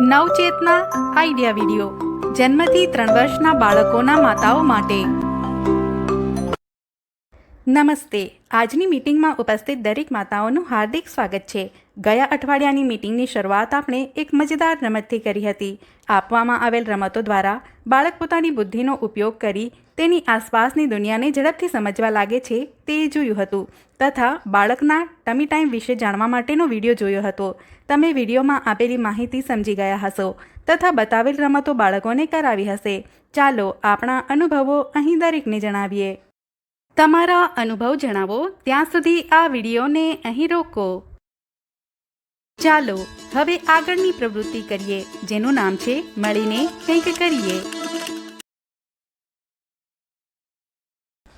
નવચેતના idea video જન્મથી 3 વર્ષના બાળકોના માતાઓ માટે। નમસ્તે, આજની મીટિંગમાં ઉપસ્થિત દરેક માતાઓનું હાર્દિક સ્વાગત છે। ગયા અઠવાડિયાની મીટિંગની શરૂઆત આપણે એક મજેદાર રમતથી કરી હતી। આપવામાં આવેલ રમતો દ્વારા બાળક પોતાની બુદ્ધિનો ઉપયોગ કરી તેની આસપાસની દુનિયાને ઝડપથી સમજવા લાગે છે તે જોયું હતું તથા બાળકના ટમી ટાઈમ વિશે જાણવા માટેનો વિડીયો જોયો હતો। તમે વિડીયોમાં આપેલી માહિતી સમજી ગયા હશો તથા બતાવેલ રમતો બાળકોને કરાવી હશે। ચાલો આપણા અનુભવો અહીં દરેકને જણાવીએ। તમારા અનુભવ જણાવો ત્યાં સુધી આ વિડીયોને અહીં રોકો। ચાલો હવે આગળની પ્રવૃત્તિ કરીએ જેનું નામ છે મળીને કંઈક કરીએ।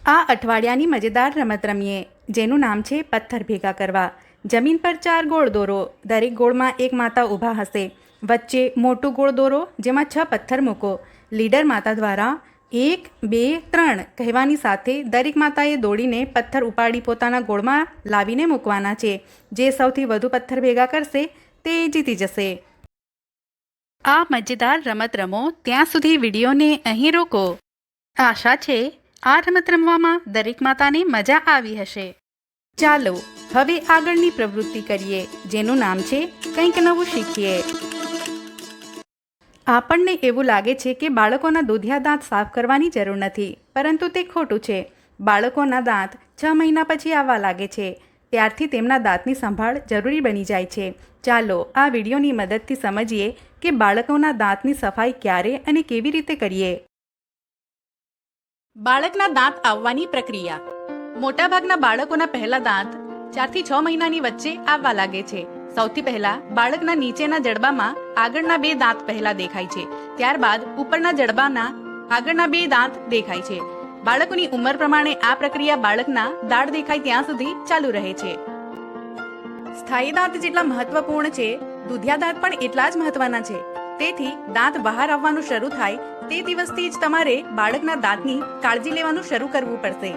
આ અઠવાડિયાની મજેદાર રમત રમીએ જેનું નામ છે પથ્થર ભેગા કરવા। જમીન પર 4 ગોળ દોરો। દરેક ગોળમાં એક માતા ઊભા હશે। વચ્ચે મોટું ગોળ દોરો જેમાં 6 પથ્થર મૂકો। લીડર માતા દ્વારા 1, 2, 3 કહેવાની સાથે દરેક માતાએ દોડીને પથ્થર ઉપાડી પોતાના ગોળમાં લાવીને મૂકવાના છે। જે સૌથી વધુ પથ્થર ભેગા કરશે તે જીતી જશે। આ મજેદાર રમત રમો ત્યાં સુધી વિડીયોને અહીં રોકો। આશા છે આ રમત રમવામાં દરેક માતાને મજા આવી હશે। ચાલો હવે આગળની પ્રવૃત્તિ કરીએ જેનું નામ છે કંઈક નવું શીખીએ। આપણને એવું લાગે છે કે બાળકોના દૂધિયા દાંત સાફ કરવાની જરૂર નથી, પરંતુ તે ખોટું છે। બાળકોના દાંત 6 મહિના પછી આવવા લાગે છે, ત્યારથી તેમના દાંતની સંભાળ જરૂરી બની જાય છે। ચાલો આ વિડીયોની મદદથી સમજીએ કે બાળકોના દાંતની સફાઈ ક્યારે અને કેવી રીતે કરીએ। બાળકના દાંત આવવાની પ્રક્રિયા। મોટાભાગના બાળકોના પહેલા દાંત 4 થી 6 મહિનાની વચ્ચે આવવા લાગે છે। સૌથી પહેલા બાળકના નીચેના જડબામાં આગળના 2 દાંત પહેલા દેખાય છે, ત્યારબાદ ઉપરના જડબાના આગળના 2 દાંત દેખાય છે। બાળકોની ઉંમર પ્રમાણે આ પ્રક્રિયા બાળકના દાઢ દેખાય ત્યાં સુધી ચાલુ રહે છે। સ્થાયી દાંત જેટલા મહત્વપૂર્ણ છે, દૂધિયા દાંત પણ એટલા જ મહત્વના છે। તેથી દાંત બહાર આવવાનું શરૂ થાય તે દિવસથી જ તમારે બાળકના દાંતની કાળજી લેવાનું શરૂ કરવું પડશે।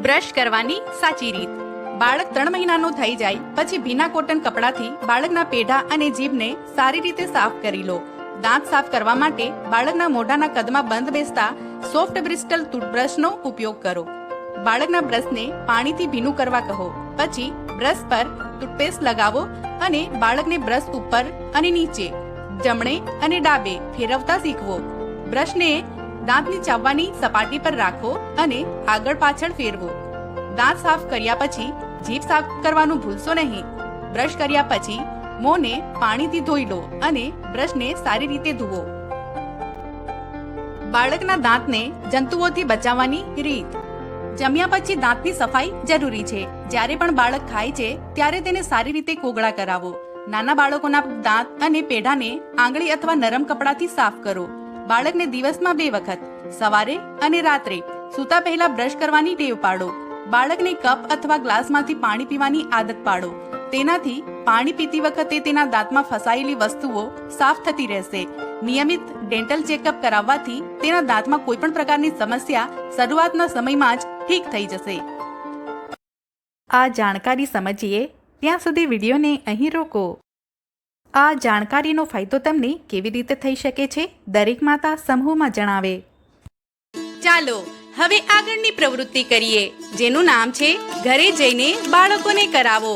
બ્રશ કરવાની સાચી રીત। બાળક 3 મહિનાનું થઈ જાય પછી ભીના કોટન કપડાથી બાળકના પેઢા અને જીભને સારી રીતે સાફ કરી લો। દાંત સાફ કરવા માટે બાળકના મોઢાના કદમાં બંધ બેસતા સોફ્ટ બ્રિસ્ટલ ટૂથબ્રશનો ઉપયોગ કરો। બાળકના બ્રશને પાણીથી ભીનું કરવા કહો। પછી બ્રશ પર ટૂથપેસ્ટ લગાવો અને બાળકને બ્રશ ઉપર અને નીચે, જમણે અને ડાબે ફેરવતા શીખવો। બ્રશને દાંતની ચાવવાની સપાટી પર રાખો અને આગળ પાછળ ફેરવો। દાંત સાફ કર્યા પછી જીભ સાફ કરવાનું ભૂલશો નહીં। બ્રશ કર્યા પછી મોંને પાણીથી ધોઈ લો અને બ્રશને સારી રીતે ધુઓ। બાળકના દાંતને જંતુઓથી બચાવવાની રીત। જમ્યા પછી દાંતની સફાઈ જરૂરી છે। જ્યારે પણ બાળક ખાય છે ત્યારે તેને સારી રીતે કોગળા કરાવો। નાના બાળકોના દાંત અને પેઢાને આંગળી અથવા નરમ કપડાથી સાફ કરો। બાળકને દિવસમાં 2 વખત સવારે અને રાત્રે સૂતા પહેલા બ્રશ કરવાની ટેવ પાડો। બાળકને કપ અથવા ગ્લાસમાંથી પાણી પીવાની આદત પાડો। તેનાથી પાણી પીતી વખતે તેના દાંતમાં ફસાયેલી વસ્તુઓ સાફ થતી રહેશે। નિયમિત ડેન્ટલ ચેકઅપ કરાવવાથી તેના દાંતમાં કોઈ પણ પ્રકારની સમસ્યા શરૂઆતના સમયમાં જ ઠીક થઈ જશે। આ જાણકારી સમજીએ ત્યાં સુધી વિડીયોને અહીં રોકો। આ જાણકારીનો ફાયદો તમને કેવી રીતે થઈ શકે છે દરેક માતા સમૂહમાં જણાવે। ચાલો હવે આગળની પ્રવૃત્તિ કરીએ જેનું નામ છે ઘરે જઈને બાળકોને કરાવો।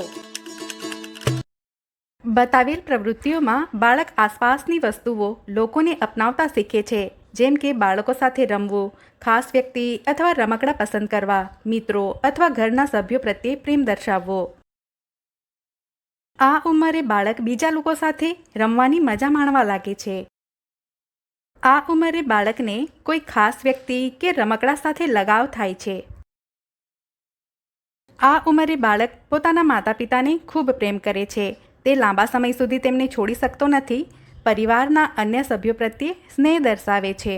બતાવેલ પ્રવૃત્તિઓમાં બાળક આસપાસની વસ્તુઓ લોકોને અપનાવતા શીખે છે, જેમ કે બાળકો સાથે રમવું, ખાસ વ્યક્તિ અથવા રમકડા પસંદ કરવા, મિત્રો અથવા ઘરના સભ્યો પ્રત્યે પ્રેમ દર્શાવવો। આ ઉંમરે બાળક બીજા લોકો સાથે રમવાની મજા માણવા લાગે છે। આ ઉંમરે બાળકને કોઈ ખાસ વ્યક્તિ કે રમકડા સાથે લગાવ થાય છે। આ ઉંમરે બાળક પોતાના માતા પિતાને ખૂબ પ્રેમ કરે છે। તે લાંબા સમય સુધી તેમને છોડી શકતો નથી। પરિવારના અન્ય સભ્યો પ્રત્યે સ્નેહ દર્શાવે છે।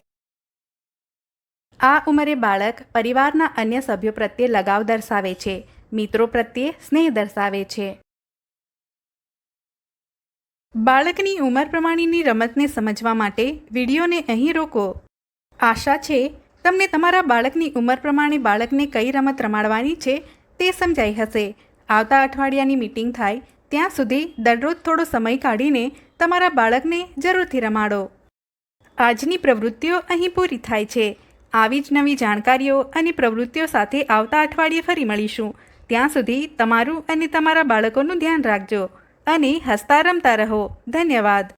આ ઉંમરે બાળક પરિવારના અન્ય સભ્યો પ્રત્યે લગાવ દર્શાવે છે, મિત્રો પ્રત્યે સ્નેહ દર્શાવે છે। બાળકની ઉંમર પ્રમાણેની રમતને સમજવા માટે વિડીયોને અહીં રોકો। આશા છે તમને તમારા બાળકની ઉંમર પ્રમાણે બાળકને કઈ રમત રમાડવાની છે તે સમજાઈ હશે। આવતા અઠવાડિયાની મીટિંગ થાય ત્યાં સુધી દરરોજ થોડો સમય કાઢીને તમારા બાળકને જરૂરથી રમાડો. આજની પ્રવૃત્તિઓ અહીં પૂરી થાય છે. આવી જ નવી જાણકારીઓ અને પ્રવૃત્તિઓ સાથે આવતા અઠવાડિયે ફરી મળીશું. ત્યાં સુધી તમારું અને તમારા બાળકોનું ધ્યાન રાખજો અને હસતા રમતા રહો. ધન્યવાદ.